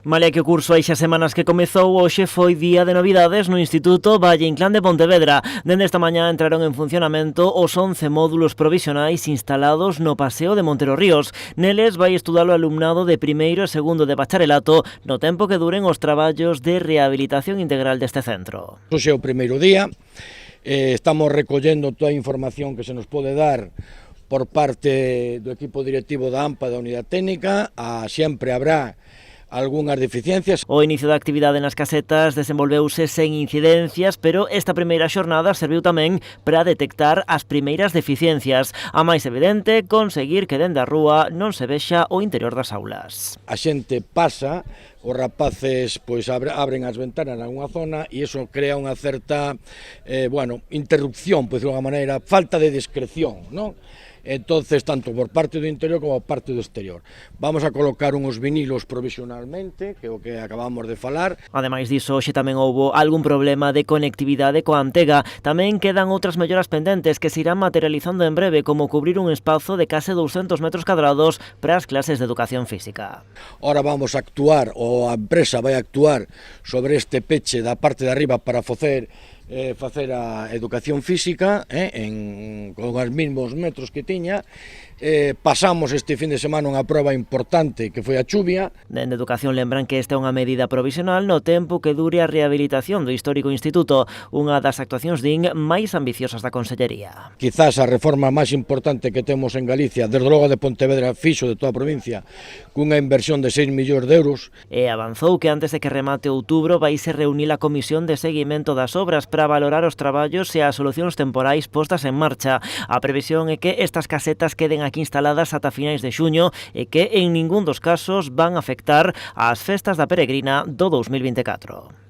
Malia que o curso hai xa semanas que comezou, hoxe foi día de novidades no Instituto Valle Inclán de Pontevedra. Dende esta mañá entraron en funcionamento os 11 módulos provisionais instalados no Paseo de Montero Ríos. Neles vai estudar o alumnado de primeiro e segundo de bacharelato no tempo que duren os traballos de rehabilitación integral deste centro. Hoxe é o primeiro día, estamos recollendo toda a información que se nos pode dar por parte do equipo directivo da AMPA da Unidade Técnica. Sempre habrá algunhas deficiencias. O inicio da actividade nas casetas desenvolveuse sen incidencias, pero esta primeira xornada serviu tamén para detectar as primeiras deficiencias. A máis evidente, conseguir que dende a rúa non se vexa o interior das aulas. A xente pasa, os rapaces pois abren as ventanas nalgúna zona e iso crea unha certa interrupción, por decirlo de alguma maneira, falta de discreción, non? Entonces, tanto por parte do interior como por parte do exterior. Vamos a colocar uns vinilos provisionalmente, que é o que acabamos de falar. Ademais diso, hoxe tamén houbo algún problema de conectividade coa Antega. Tamén quedan outras melloras pendentes que se irán materializando en breve, como cubrir un espazo de case 200 metros cadrados para as clases de educación física. Ora vamos a actuar, ou a empresa vai actuar sobre este peche da parte de arriba para facer a educación física con os mesmos metros que tiña. Pasamos este fin de semana unha proba importante que foi a chuvia. Dende Educación lembran que esta é unha medida provisional no tempo que dure a rehabilitación do histórico instituto, unha das actuacións máis ambiciosas da Consellería. Quizás a reforma máis importante que temos en Galicia, desde logo de Pontevedra, fixo de toda a provincia, cunha inversión de 6 millóns de euros. E avanzou que antes de que remate outubro vai se reunir a Comisión de Seguimento das Obras para valorar os traballos e as solucións temporais postas en marcha. A previsión é que estas casetas queden aquí instaladas ata finais de xuño e que en ningún dos casos van afectar ás festas da peregrina do 2024.